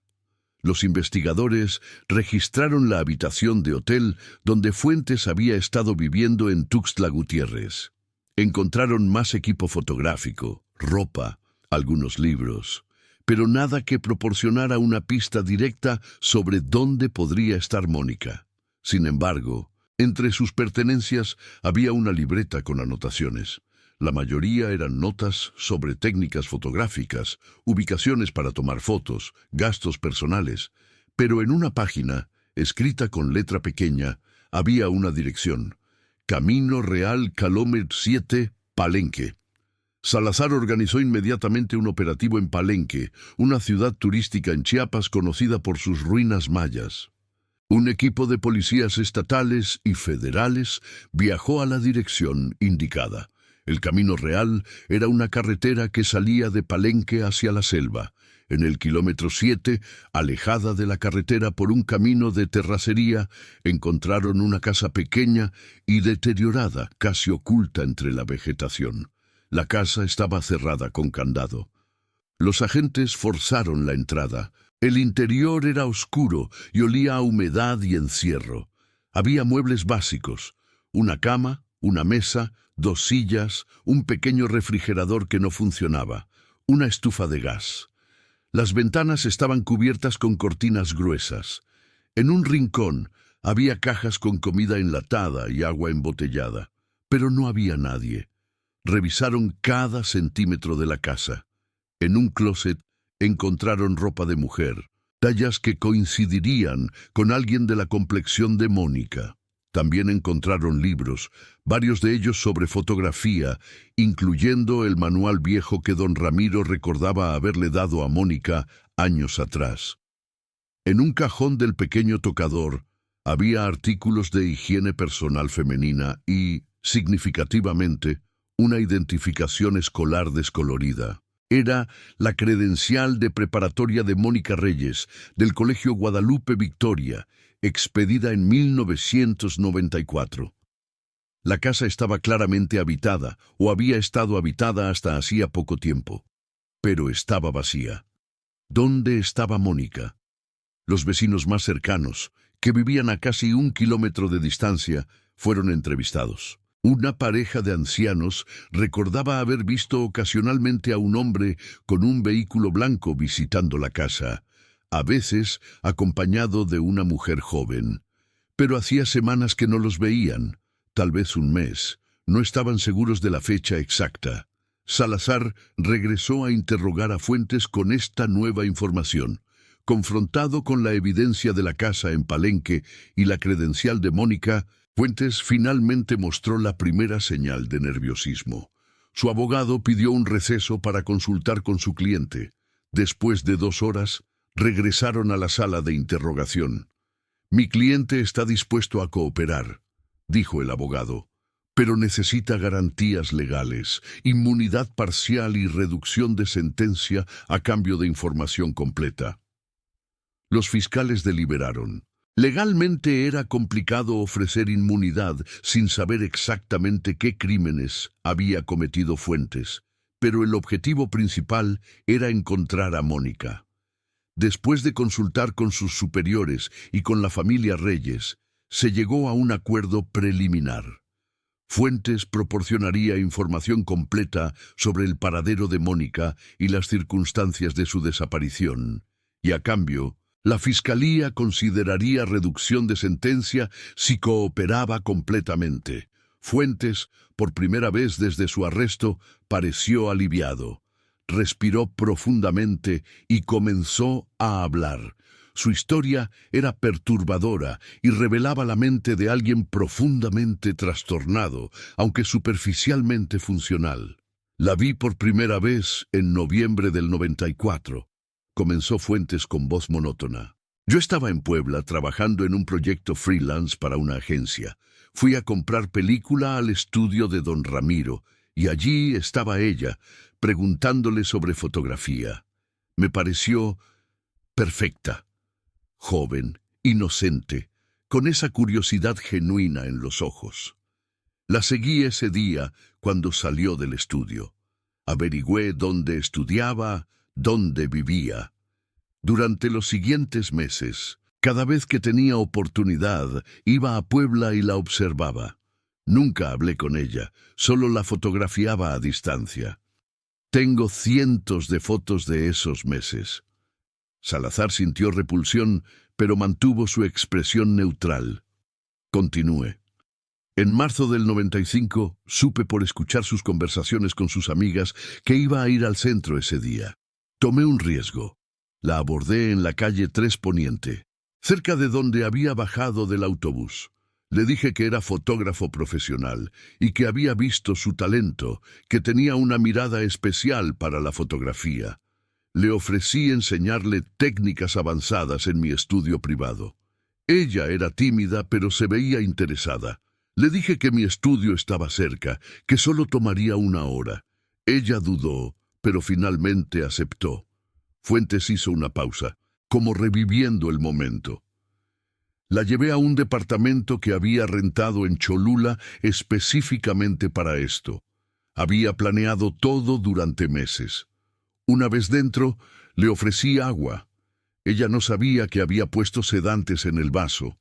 Los investigadores registraron la habitación de hotel donde Fuentes había estado viviendo en Tuxtla Gutiérrez. Encontraron más equipo fotográfico, ropa, algunos libros, pero nada que proporcionara una pista directa sobre dónde podría estar Mónica. Sin embargo, entre sus pertenencias había una libreta con anotaciones. La mayoría eran notas sobre técnicas fotográficas, ubicaciones para tomar fotos, gastos personales, pero en una página, escrita con letra pequeña, había una dirección: Camino Real Calómetro 7, Palenque. Salazar organizó inmediatamente un operativo en Palenque, una ciudad turística en Chiapas conocida por sus ruinas mayas. Un equipo de policías estatales y federales viajó a la dirección indicada. El Camino Real era una carretera que salía de Palenque hacia la selva. En el kilómetro 7, alejada de la carretera por un camino de terracería, encontraron una casa pequeña y deteriorada, casi oculta entre la vegetación. La casa estaba cerrada con candado. Los agentes forzaron la entrada. El interior era oscuro y olía a humedad y encierro. Había muebles básicos: una cama, una mesa, 2 sillas, un pequeño refrigerador que no funcionaba, una estufa de gas. Las ventanas estaban cubiertas con cortinas gruesas. En un rincón había cajas con comida enlatada y agua embotellada, pero no había nadie. Revisaron cada centímetro de la casa. En un closet encontraron ropa de mujer, tallas que coincidirían con alguien de la complexión de Mónica. También encontraron libros, varios de ellos sobre fotografía, incluyendo el manual viejo que don Ramiro recordaba haberle dado a Mónica años atrás. En un cajón del pequeño tocador había artículos de higiene personal femenina y, significativamente, una identificación escolar descolorida. Era la credencial de preparatoria de Mónica Reyes, del Colegio Guadalupe Victoria, expedida en 1994. La casa estaba claramente habitada, o había estado habitada hasta hacía poco tiempo, pero estaba vacía. ¿Dónde estaba Mónica? Los vecinos más cercanos, que vivían a casi 1 kilómetro de distancia, fueron entrevistados. Una pareja de ancianos recordaba haber visto ocasionalmente a un hombre con un vehículo blanco visitando la casa, a veces acompañado de una mujer joven. Pero hacía semanas que no los veían, tal vez un mes. No estaban seguros de la fecha exacta. Salazar regresó a interrogar a Fuentes con esta nueva información. Confrontado con la evidencia de la casa en Palenque y la credencial de Mónica, Fuentes finalmente mostró la primera señal de nerviosismo. Su abogado pidió un receso para consultar con su cliente. Después de 2 horas, regresaron a la sala de interrogación. «Mi cliente está dispuesto a cooperar», dijo el abogado, «pero necesita garantías legales, inmunidad parcial y reducción de sentencia a cambio de información completa». Los fiscales deliberaron. Legalmente era complicado ofrecer inmunidad sin saber exactamente qué crímenes había cometido Fuentes, pero el objetivo principal era encontrar a Mónica. Después de consultar con sus superiores y con la familia Reyes, se llegó a un acuerdo preliminar. Fuentes proporcionaría información completa sobre el paradero de Mónica y las circunstancias de su desaparición, y a cambio, la Fiscalía consideraría reducción de sentencia si cooperaba completamente. Fuentes, por primera vez desde su arresto, pareció aliviado. Respiró profundamente y comenzó a hablar. Su historia era perturbadora y revelaba la mente de alguien profundamente trastornado, aunque superficialmente funcional. «La vi por primera vez en noviembre del 94. Comenzó Fuentes con voz monótona. «Yo estaba en Puebla trabajando en un proyecto freelance para una agencia. Fui a comprar película al estudio de don Ramiro, y allí estaba ella, preguntándole sobre fotografía. Me pareció perfecta, joven, inocente, con esa curiosidad genuina en los ojos. La seguí ese día cuando salió del estudio. Averigüé dónde estudiaba, dónde vivía. Durante los siguientes meses, cada vez que tenía oportunidad, iba a Puebla y la observaba. Nunca hablé con ella, solo la fotografiaba a distancia. Tengo cientos de fotos de esos meses». Salazar sintió repulsión, pero mantuvo su expresión neutral. «Continúe». «En marzo del 95, supe por escuchar sus conversaciones con sus amigas que iba a ir al centro ese día. Tomé un riesgo. La abordé en la calle 3 Poniente, cerca de donde había bajado del autobús. Le dije que era fotógrafo profesional y que había visto su talento, que tenía una mirada especial para la fotografía. Le ofrecí enseñarle técnicas avanzadas en mi estudio privado. Ella era tímida, pero se veía interesada. Le dije que mi estudio estaba cerca, que solo tomaría 1 hora. Ella dudó, pero finalmente aceptó». Fuentes hizo una pausa, como reviviendo el momento. «La llevé a un departamento que había rentado en Cholula específicamente para esto. Había planeado todo durante meses. Una vez dentro, le ofrecí agua. Ella no sabía que había puesto sedantes en el vaso.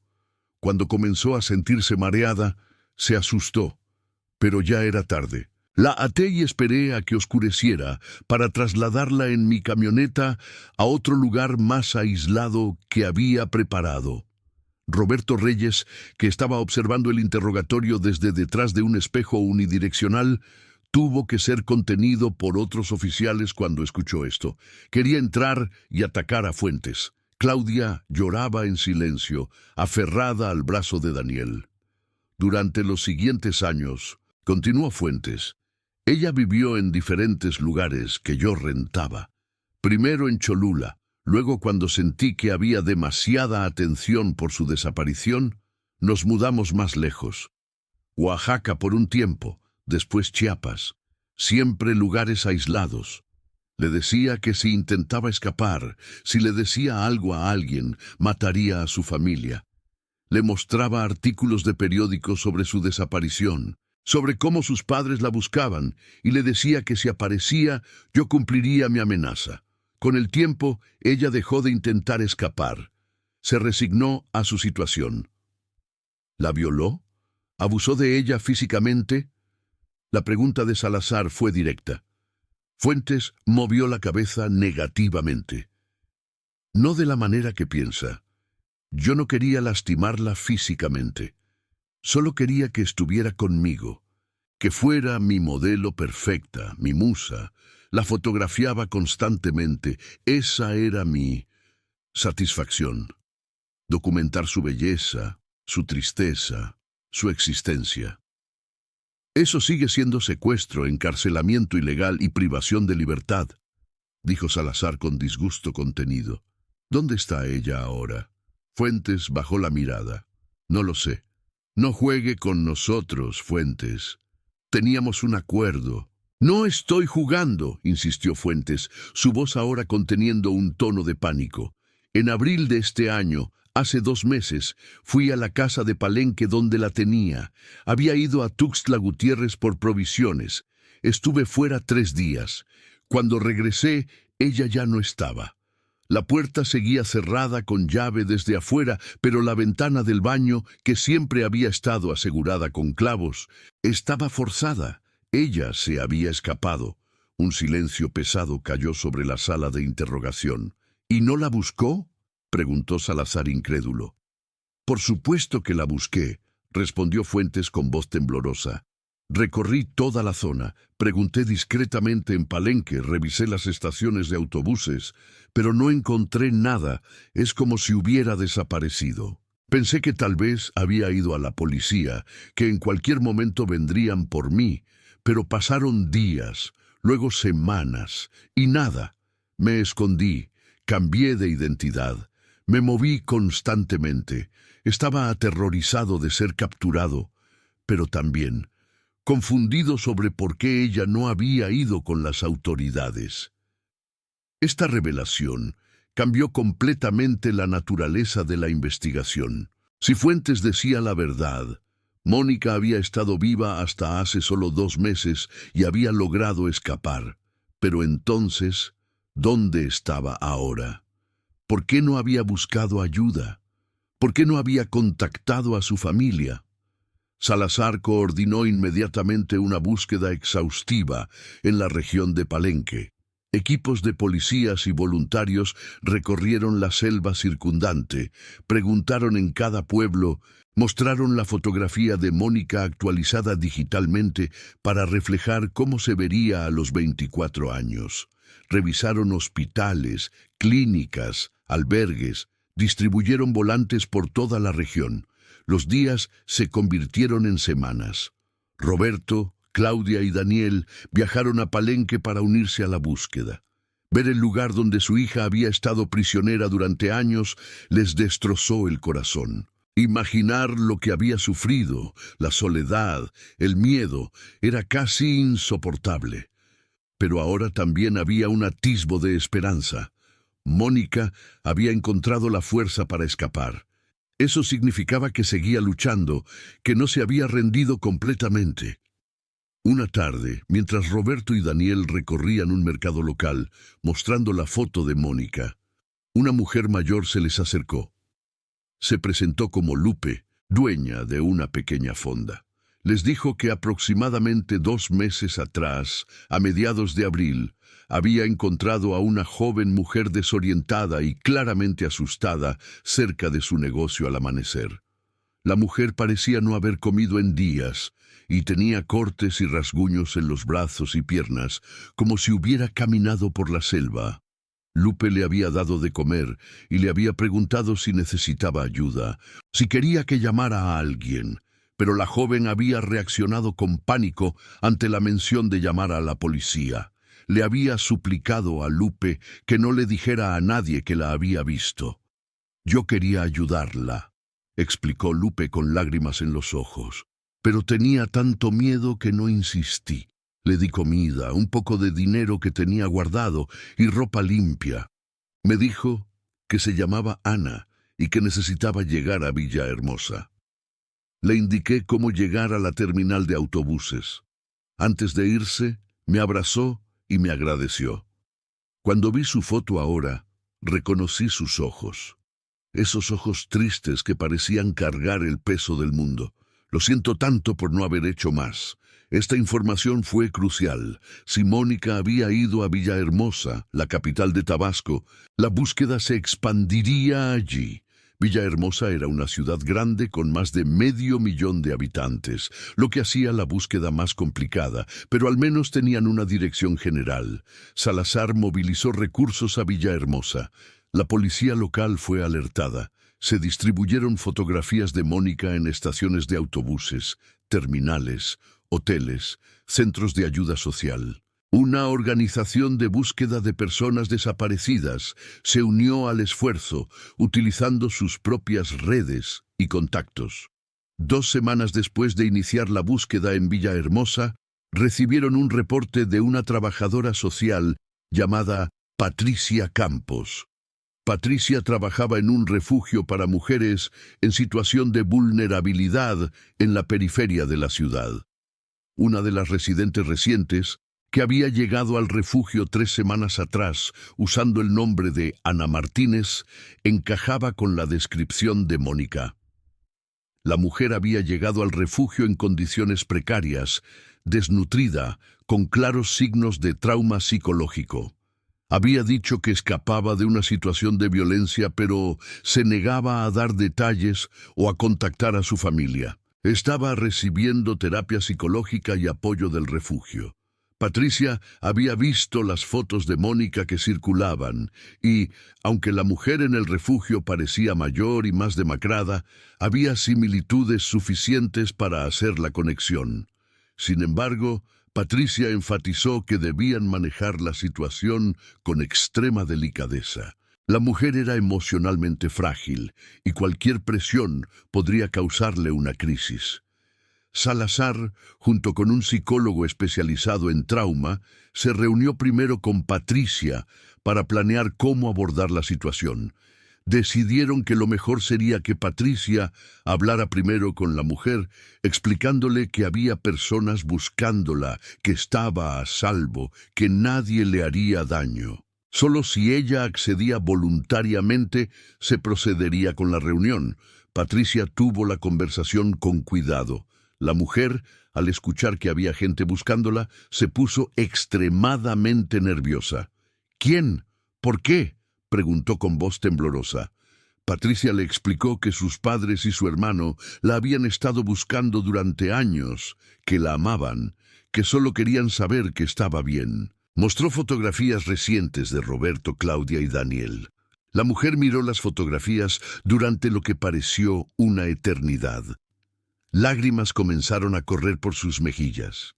Cuando comenzó a sentirse mareada, se asustó, pero ya era tarde. La até y esperé a que oscureciera para trasladarla en mi camioneta a otro lugar más aislado que había preparado. Roberto Reyes, que estaba observando el interrogatorio desde detrás de un espejo unidireccional, tuvo que ser contenido por otros oficiales cuando escuchó esto. Quería entrar y atacar a Fuentes. Claudia lloraba en silencio, aferrada al brazo de Daniel. Durante los siguientes años, continuó Fuentes, ella vivió en diferentes lugares que yo rentaba. Primero en Cholula, luego cuando sentí que había demasiada atención por su desaparición, nos mudamos más lejos. Oaxaca por un tiempo, después Chiapas, siempre lugares aislados. Le decía que si intentaba escapar, si le decía algo a alguien, mataría a su familia. Le mostraba artículos de periódicos sobre su desaparición, sobre cómo sus padres la buscaban, y le decía que si aparecía, yo cumpliría mi amenaza. Con el tiempo, ella dejó de intentar escapar. Se resignó a su situación. ¿La violó? ¿Abusó de ella físicamente? La pregunta de Salazar fue directa. Fuentes movió la cabeza negativamente. No de la manera que piensa. Yo no quería lastimarla físicamente. Solo quería que estuviera conmigo, que fuera mi modelo perfecta, mi musa. La fotografiaba constantemente. Esa era mi satisfacción. Documentar su belleza, su tristeza, su existencia. Eso sigue siendo secuestro, encarcelamiento ilegal y privación de libertad, dijo Salazar con disgusto contenido. ¿Dónde está ella ahora? Fuentes bajó la mirada. No lo sé. No juegue con nosotros, Fuentes. Teníamos un acuerdo. No estoy jugando, insistió Fuentes, su voz ahora conteniendo un tono de pánico. En abril de este año, hace 2 meses, fui a la casa de Palenque donde la tenía. Había ido a Tuxtla Gutiérrez por provisiones. Estuve fuera 3 días. Cuando regresé, ella ya no estaba. La puerta seguía cerrada con llave desde afuera, pero la ventana del baño, que siempre había estado asegurada con clavos, estaba forzada. Ella se había escapado. Un silencio pesado cayó sobre la sala de interrogación. ¿Y no la buscó?, preguntó Salazar incrédulo. Por supuesto que la busqué, respondió Fuentes con voz temblorosa. Recorrí toda la zona, pregunté discretamente en Palenque, revisé las estaciones de autobuses, pero no encontré nada. Es como si hubiera desaparecido. Pensé que tal vez había ido a la policía, que en cualquier momento vendrían por mí, pero pasaron días, luego semanas, y nada. Me escondí, cambié de identidad, me moví constantemente. Estaba aterrorizado de ser capturado, pero también confundido sobre por qué ella no había ido con las autoridades. Esta revelación cambió completamente la naturaleza de la investigación. Si Fuentes decía la verdad, Mónica había estado viva hasta hace solo 2 meses y había logrado escapar. Pero entonces, ¿dónde estaba ahora? ¿Por qué no había buscado ayuda? ¿Por qué no había contactado a su familia? Salazar coordinó inmediatamente una búsqueda exhaustiva en la región de Palenque. Equipos de policías y voluntarios recorrieron la selva circundante, preguntaron en cada pueblo, mostraron la fotografía de Mónica actualizada digitalmente para reflejar cómo se vería a los 24 años. Revisaron hospitales, clínicas, albergues, distribuyeron volantes por toda la región. Los días se convirtieron en semanas. Roberto, Claudia y Daniel viajaron a Palenque para unirse a la búsqueda. Ver el lugar donde su hija había estado prisionera durante años les destrozó el corazón. Imaginar lo que había sufrido, la soledad, el miedo, era casi insoportable. Pero ahora también había un atisbo de esperanza. Mónica había encontrado la fuerza para escapar. Eso significaba que seguía luchando, que no se había rendido completamente. Una tarde, mientras Roberto y Daniel recorrían un mercado local, mostrando la foto de Mónica, una mujer mayor se les acercó. Se presentó como Lupe, dueña de una pequeña fonda. Les dijo que aproximadamente 2 meses atrás, a mediados de abril, había encontrado a una joven mujer desorientada y claramente asustada cerca de su negocio al amanecer. La mujer parecía no haber comido en días y tenía cortes y rasguños en los brazos y piernas, como si hubiera caminado por la selva. Lupe le había dado de comer y le había preguntado si necesitaba ayuda, si quería que llamara a alguien, pero la joven había reaccionado con pánico ante la mención de llamar a la policía. Le había suplicado a Lupe que no le dijera a nadie que la había visto. «Yo quería ayudarla», explicó Lupe con lágrimas en los ojos, «pero tenía tanto miedo que no insistí. Le di comida, un poco de dinero que tenía guardado y ropa limpia. Me dijo que se llamaba Ana y que necesitaba llegar a Villahermosa. Le indiqué cómo llegar a la terminal de autobuses. Antes de irse, me abrazó y me agradeció. Cuando vi su foto ahora, reconocí sus ojos. Esos ojos tristes que parecían cargar el peso del mundo. Lo siento tanto por no haber hecho más. Esta información fue crucial. Si Mónica había ido a Villahermosa, la capital de Tabasco, la búsqueda se expandiría allí. Villahermosa era una ciudad grande con más de 500,000 de habitantes, lo que hacía la búsqueda más complicada, pero al menos tenían una dirección general. Salazar movilizó recursos a Villahermosa. La policía local fue alertada. Se distribuyeron fotografías de Mónica en estaciones de autobuses, terminales, hoteles, centros de ayuda social. Una organización de búsqueda de personas desaparecidas se unió al esfuerzo, utilizando sus propias redes y contactos. 2 semanas después de iniciar la búsqueda en Villahermosa, recibieron un reporte de una trabajadora social llamada Patricia Campos. Patricia trabajaba en un refugio para mujeres en situación de vulnerabilidad en la periferia de la ciudad. Una de las residentes recientes, que había llegado al refugio 3 semanas atrás usando el nombre de Ana Martínez, encajaba con la descripción de Mónica. La mujer había llegado al refugio en condiciones precarias, desnutrida, con claros signos de trauma psicológico. Había dicho que escapaba de una situación de violencia, pero se negaba a dar detalles o a contactar a su familia. Estaba recibiendo terapia psicológica y apoyo del refugio. Patricia había visto las fotos de Mónica que circulaban y, aunque la mujer en el refugio parecía mayor y más demacrada, había similitudes suficientes para hacer la conexión. Sin embargo, Patricia enfatizó que debían manejar la situación con extrema delicadeza. La mujer era emocionalmente frágil y cualquier presión podría causarle una crisis. Salazar, junto con un psicólogo especializado en trauma, se reunió primero con Patricia para planear cómo abordar la situación. Decidieron que lo mejor sería que Patricia hablara primero con la mujer, explicándole que había personas buscándola, que estaba a salvo, que nadie le haría daño. Solo si ella accedía voluntariamente, se procedería con la reunión. Patricia tuvo la conversación con cuidado. La mujer, al escuchar que había gente buscándola, se puso extremadamente nerviosa. «¿Quién? ¿Por qué?», preguntó con voz temblorosa. Patricia le explicó que sus padres y su hermano la habían estado buscando durante años, que la amaban, que solo querían saber que estaba bien. Mostró fotografías recientes de Roberto, Claudia y Daniel. La mujer miró las fotografías durante lo que pareció una eternidad. Lágrimas comenzaron a correr por sus mejillas.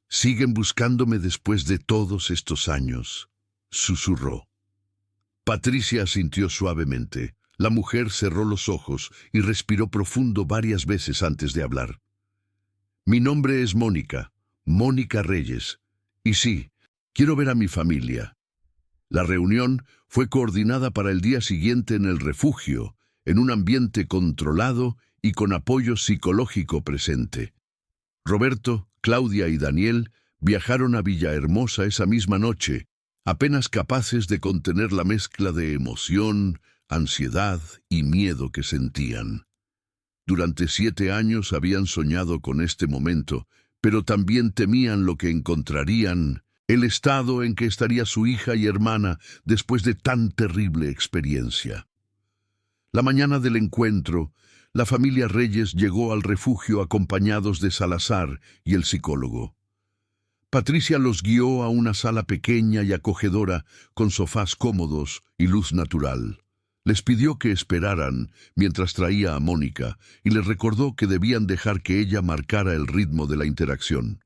«Siguen buscándome después de todos estos años», susurró. Patricia asintió suavemente. La mujer cerró los ojos y respiró profundo varias veces antes de hablar. «Mi nombre es Mónica, Mónica Reyes. Y sí, quiero ver a mi familia». La reunión fue coordinada para el día siguiente en el refugio, en un ambiente controlado y con apoyo psicológico presente. Roberto, Claudia y Daniel viajaron a Villahermosa esa misma noche, apenas capaces de contener la mezcla de emoción, ansiedad y miedo que sentían. Durante 7 años habían soñado con este momento, pero también temían lo que encontrarían, el estado en que estaría su hija y hermana después de tan terrible experiencia. La mañana del encuentro, la familia Reyes llegó al refugio acompañados de Salazar y el psicólogo. Patricia los guió a una sala pequeña y acogedora con sofás cómodos y luz natural. Les pidió que esperaran mientras traía a Mónica y les recordó que debían dejar que ella marcara el ritmo de la interacción.